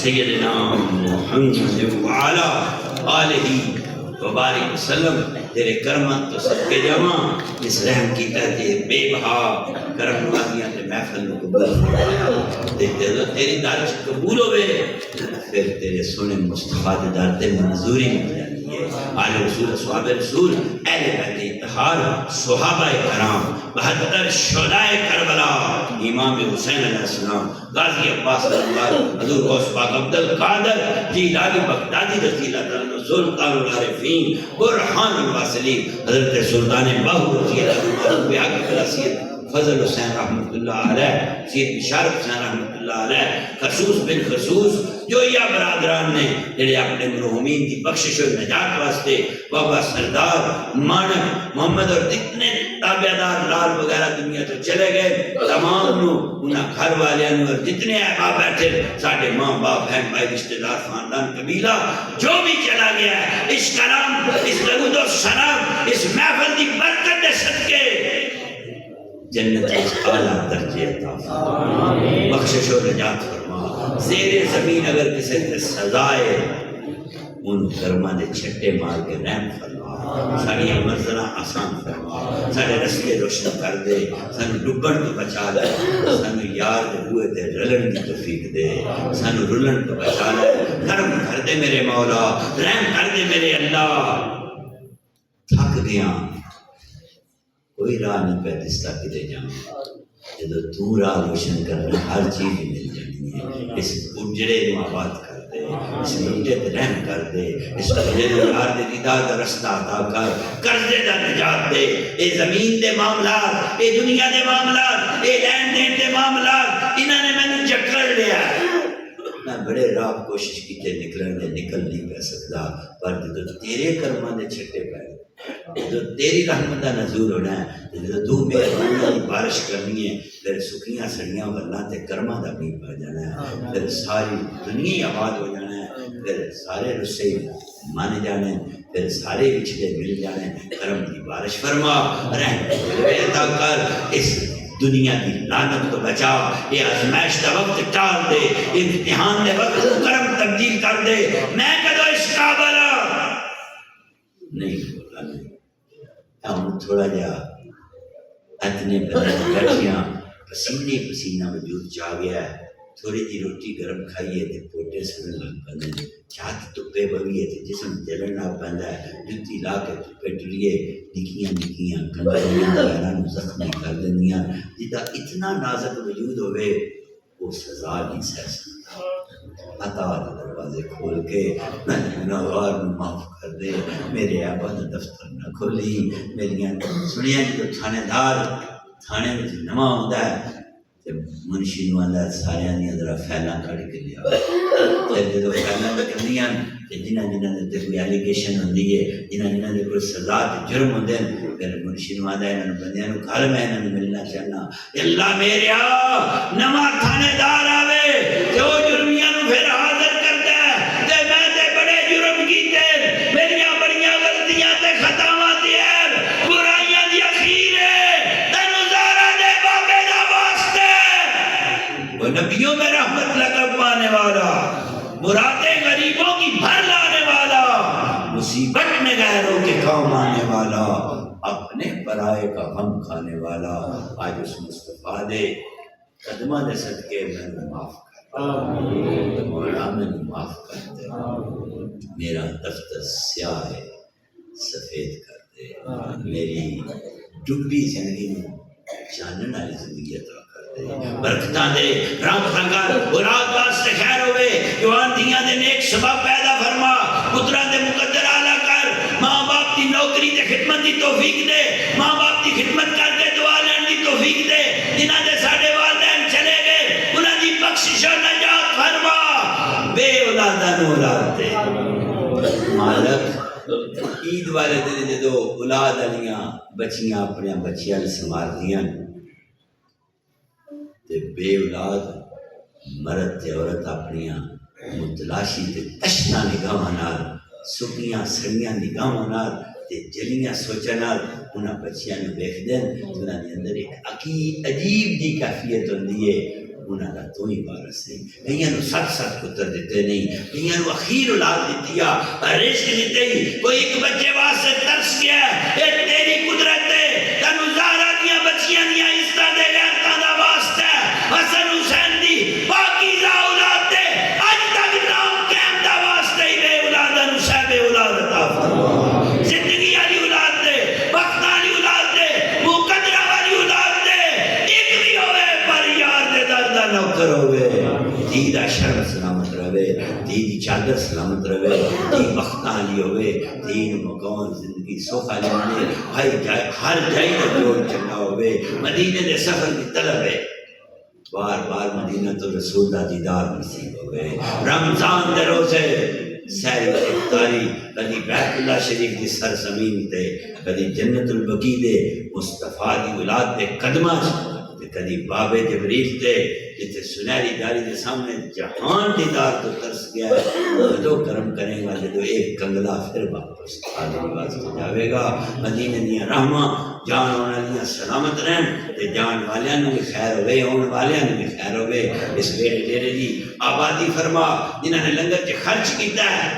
سیدنا محمد وعلا آلہ وبارک وسلم تیرے کرمت تو سب کے جمع اس رحم کی تحتی بے بہا کرم نوازیاں تے محفل میں قبول فرمایا تیری دارش قبول ہوئے پھر تیرے سونے مصطفیٰ دے در تے منظوری مل جاتی ہے آل رسول اصحاب رسول اہل بیت اطہار صحابہ کرام 72 شہداء کربلا امام حسین علیہ السلام غازی عباس اللہ حضور غوث پاک عبد القادر جیلانی بغدادی رضی اللہ تعالیٰ سلطان العارفین برہان الواصلین حضرت سلطان باہو رضی اللہ عنہ بیاق بلاسیت فضل حسین رحمت اللہ علیہ سید بشارت حسین رحمت اللہ علیہ خصوص بن خصوص جو یا برادران نے جنہیں اپنے مرحومین کی بخشش و نجات واسطے بابا سردار مانک محمد اور جتنے تابعدار لال وغیرہ دنیا تو چلے گئے تمام نو انہاں گھر والیاں اور جتنے احباب بیٹھے ساڑھے ماں باپ بہن بھائی رشتہ دار خاندان قبیلہ جو بھی چلا گیا ہے اس کلام اس درود و سلام اس محفل کی برکت دے صدقے جنت اس اعلیٰ درجے عطا فرما بخشش و نجات فرما زیر زمین اگر کسی تے سزائے ان کرمہ دے چھٹے مار کے رحم فرما ساری منزلہ آسان فرما سارے رستے روشن کر دے سانو ڈبن تو بچا لے سانو یار دے ہوئے تے رلن کی توفیق دے سانو رلن تو بچا لے کرم کر دے میرے مولا رحم کر دے میرے اللہ تھک گیا کوئی راہ نہیں پہ دستا کدے جاؤں جدو تو راہ روشن کرنا ہر چیز مل جانی ہے اس اجڑے نو آباد کر دے اس لٹے تے رحم کر دے اس اجڑے نو یار دے دیدار دا رستہ عطا کر قرضے دا نجات دے اے زمین دے معاملات اے دنیا دے معاملات اے لین دین دے معاملات انہاں نے میں نے چکر لیا میں بڑے راہ کوشش کی تے نکلن دے نکل نہیں پہ سکتا پر جدو تیرے کرماں دے چھٹے پہ جو تیری رحمت نزول ہونا ہے جو تو مہربانی کی بارش کرنی ہے پھر سکھیاں سڑیاں اللہ تے کرما دا بھی پا جانا ہے پھر ساری دنیا آباد ہو جانا ہے پھر سارے رسے مانے جانے پھر سارے بچھڑے مل جانے کرم کی بارش فرما رحمت عطا کر اس دنیا کی لعنت کو بچا یہ آزمائش دا وقت ٹال دے امتحان دے وقت کرم تبدیل کر دے میں کدو اس قابل نہیں ہم تھوڑا جا اتنے بندے بیٹھیاں پسینے پسینہ وجود جا گیا ہے تھوڑی جی روٹی گرم کھائیے تے پوٹے سڑن لگ پندے چھات تپے بویے تے جسم جلن لگ پندا ہے جُتی لا کے تپے ٹلیے نکیاں نکیاں کنڈیاں وغیرہ نو زخمی کر دندیاں جدا اتنا نازک وجود ہوئے وہ سزا نہیں سہ سکتا عطا دے دروازے کھول کے میں گناہگار نو معاف کر دے میرے آبا دا دفتر نہ کھولی میریاں سنیاں جو تھانے دار تھانے میں نواں ہوندا ہے تے منشی نو آندا سارے دیاں ذرا فائلاں کڈ کے لیا تے جدوں فائلاں کڈیاں تے جنہاں دے تے کوئی ایلیگیشن ہوندی ہے جنہاں دے کوئی سزا تے جرم ہوندے ہیں پھر منشی نو آندا انہاں بندیاں نو کل میں انہاں نو ملنا چاہنا اللہ میریا نواں تھانے دار آوے تے او جرمیاں نو پھر حاضر کردا ہے تے میں تے بڑے جرم کیتے میریاں بڑیاں غلطیاں تے خطاواں تے برائیاں دی اخیر نبیوں میں رحمت لگا پانے والا مرادیں غریبوں کی بھر لانے والا مصیبت میں غیروں کے کام آنے والا اپنے برائے کا غم کھانے والا آج اس مصطفیٰ دے قدمہ دے صدقے میں معاف کر مولا میں معاف کر دے میرا دفتر سیاہ ہے سفید کر دے میری ڈبی زندگی میں جاننے والی زندگی عطا برکتاں دے رنگ رنگار اولاد واسطے خیر ہوئے جوان دیاں دے نیک سبب پیدا فرما پتراں دے مقدر اعلیٰ کر ماں باپ دی نوکری تے خدمت دی توفیق دے ماں باپ دی خدمت کر کے دعا لین دی توفیق دے جنہاں دے ساڈے والدین چلے گئے انہاں دی بخشش و نجات فرما بے اولاداں نو اولاد دے مالک عید والے دن جدو اولاد والیاں بچیاں اپنے بچیاں سنوار دیاں بے اولاد مرد تے عورت اپنیاں متلاشی تے تشنا نگاہاں نال سکیاں سڑیاں نگاہاں نال تے جلیاں سوچاں نال انہاں بچیاں نوں ویکھدے تے انہاں دے اندر ایک عجیب دی کیفیت ہوندی ہے انہوں کا تو ہی وارث نہیں. کئیاں نو 7 پتر دیتے نہیں, کئیاں نو اخیر اولاد دیتی ہے, رزق دیتے ہی. کوئی ایک بچے واسطے ترس گیا, اے تیری قدرت ہے, تینو زہرا دیاں بچیاں دیاں عزتاں دے غیرتاں دا واسطہ حسن حسین دی پاکیزہ اولاد دے اج تک نام قائم دا واسطے ہی بے اولاداں نو صاحب اولاد عطا فرما. زندگی والی اولاد دے, وقت والی اولاد دے, مقدرہ والی اولاد دے, ایک بھی ہوئے پر یار دے در دا نوکر ہوئے. دھی دا شرم سلامت رہے, دھی دی چادر سلامت رہے, دھی وقتاں علی ہوئے, دین مکان زندگی سوکھا لینے بھائی جائے ہر جائے کا جوڑ چنگا ہوئے. مدینے دے سفر کی طلب ہے, بار بار مدینہ تو رسول دا دیدار نصیب ہوئے. رمضان دے روزے سہر افطاری, کدی بیت اللہ شریف دی سرزمین تے, کدی جنت البقیع دے مصطفیٰ دی اولاد دے قدمہ تے, کدی باب جبریل تے جتے سنہری داری دے سامنے جہان دیدار تو ترس گیا ہے. جو کرم کریں گا جدو ایک کنگلا پھر واپس آدمی واسطے جاوے گا. مدینے دیاں رحماں جان ہونے لیاں سلامت رہن تے جان والیاں نو بھی خیر ہوئے, ہونے والیاں نو بھی خیر ہوئے. اس بیڑے ڈیرے دی آبادی فرما جنہاں نے لنگر چ خرچ کیتا ہے,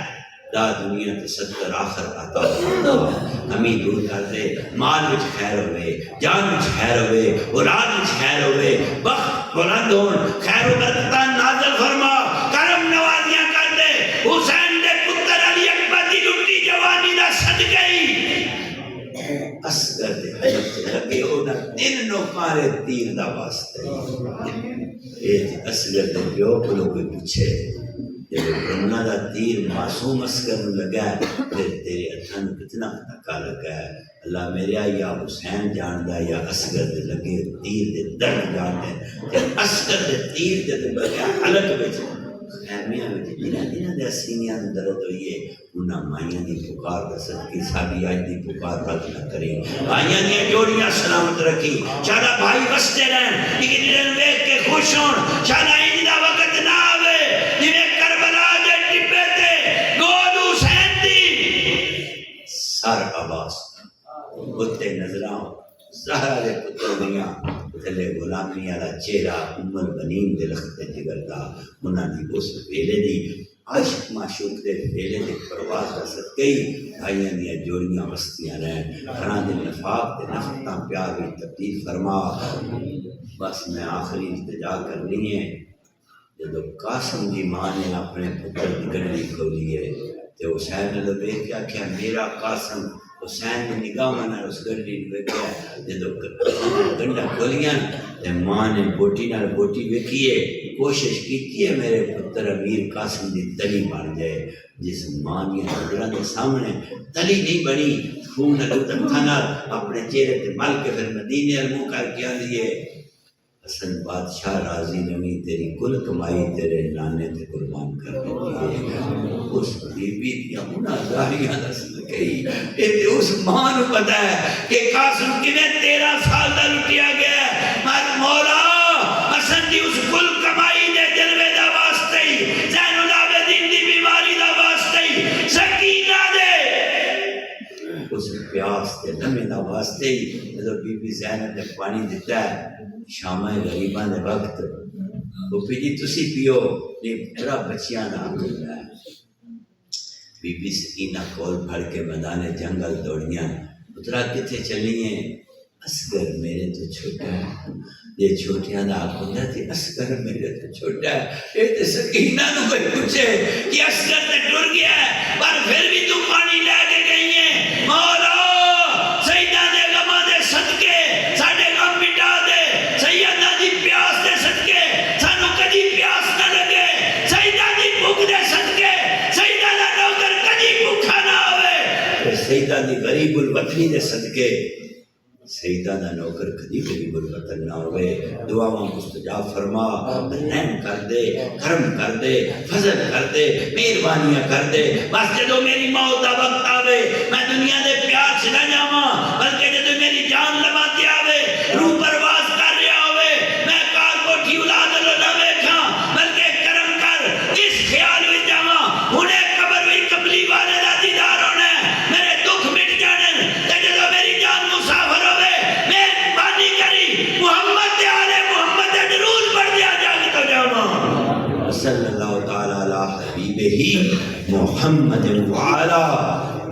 دا دنیا تے صدقہ آخر عطا فرما. ہمیں دور کر دے, مال وچ خیر ہوئے, جان وچ خیر ہوئے, اولاد وچ خیر ہوئے, وقت بلند ہون, خیر و برکتاں نازل فرما, کرم نوازیاں کر دے. حسین دے پتر علی اکبر دی لٹی جوانی دا صدقہ ہی اصغر دے حجت لگے ہونا تین نو پارے تیر دا واسطے. اے اصغر دے پیو کلو کوئی پوچھے جب برمنا دا تیر معصوم اصغر نو لگا ہے پھر تیرے اتھن کتنا دھکا لگا ہے. اللہ میرے یا حسین جاندہ یا اصغر دے لگے تیر دے درد جاندے کہ اصغر دے تیر دے لگا حلق بچ خیمیاں بچ جنہ دے سینیاں دے درد ہوئیے. انہاں مائیاں دی پکار دا صدقی سابی آج دی پکار رد نہ کریں. آئیاں دی جوڑیاں سلامت رکھی, شاید بھائی بستے رہن, لیکن دن دیکھ کے خوش ہون. شاید آئین دا وقت نہ آوے جنہیں کربلا دے ٹپے تے گول حسین دی سر عباس بتے نظراں زہرہ دے پتر دیاں تھلے غلامی والا چہرہ ام البنین دے لخت جگر دا. انہاں دی اس ویلے دی عاشق معشوق دے ویلے دے پرواز دا صدقے آئیاں دیا جوڑیاں وستیاں رہن. گھراں دے نفاق دے نفرتاں پیار بھی تبدیل فرما. بس میں آخری التجا کرنی ہے, جدو قاسم دی ماں نے اپنے پتر دی گڑی کھولی ہے تو حسین نے دیکھ کیا کہ میرا قاسم. حسین نے نگاہ منا اس گڑی ویکھیا, جدو گنڈا کھولیاں تے ماں نے بوٹی نال بوٹی ویکھیے, کوشش کیتی ہے میرے پتر امیر قاسم دی تلی بن جائے. جس ماں دی نظراں دے سامنے تلی نہیں بنی, خون لطف تھا اپنے چہرے تے مل کے پھر مدینے منہ کر کے آندی ہے حسن بادشاہ راضی نمی تیری کل کمائی تیرے نانے تے قربان کر دیتی ہے. اس بی بی دیا منازاریاں دسل گئی. اس ماں نو پتا ہے کہ قاسم کنے 13 سال دا لٹیا گیا ہے. مر مولا حسن دی اس کل کمائی دے جلوے دا واسطے ہی, زین العابدین دی بیماری دا واسطے ہی, سکینہ دے اس پیاس دے دمے دا واسطے ہی. جدو بی بی زینب نے پانی دیتا ہے شامہ غریباں دے وقت, وہ پی جی تسی پیو نہیں میرا بچیاں نہ ہوتا ہے. بی بی سکینہ کول پھڑ کے میدان جنگل دوڑیاں, پترا کتنے چلی ہیں؟ اصغر میرے تو چھوٹا ہے. یہ چھوٹیاں دا آنکھ ہوتا ہے کہ اصغر میرے تو چھوٹا ہے. یہ تو سکینہ نو کوئی پوچھے کہ اصغر تے ٹر گیا ہے پر پھر بھی تو پانی لے کے گئی ہے. مولا سیدہ دے غمہ دے صدقے ساڑھے غم مٹا دے, سیدہ دی پیاس دے صدقے سانو کدی پیاس نہ لگے, سیدہ دی بھوک دے صدقے سیدہ دا نوکر کدی بھوکا نہ ہوئے, سیدہ دی غریب الوطنی دے صدقے سیدہ دا نوکر کدی غریب الوطن نہ ہوئے. دعاواں مستجاب فرما, رحم کر دے, کرم کر دے, فضل کر دے, مہربانیاں کر دے. بس جدو میری موت دا وقت آوے میں دنیا دے پیار سے نہ جاواں, بلکہ جدو میری جان لماتی آوے روح پرواز کر رہا ہوئے میں کار کوٹھی اولاد اللہ نہ ویکھاں, بلکہ کرم کر اس خیال میں جاواں انہیں قبر ہوئی قبلی والے دا دیدار ہونا ہے, میرے دکھ مٹ جانے تے جدو میری جان مسافر ہوئے مہربانی کری محمد آلے محمد درود پڑھ دیا جائے. حبیبہ محمد وعلی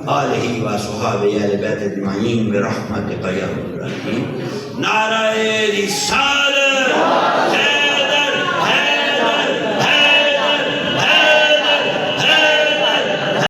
آلہ و صحابہ اہل بیت اجمعین برحمتک یا رب العالمین.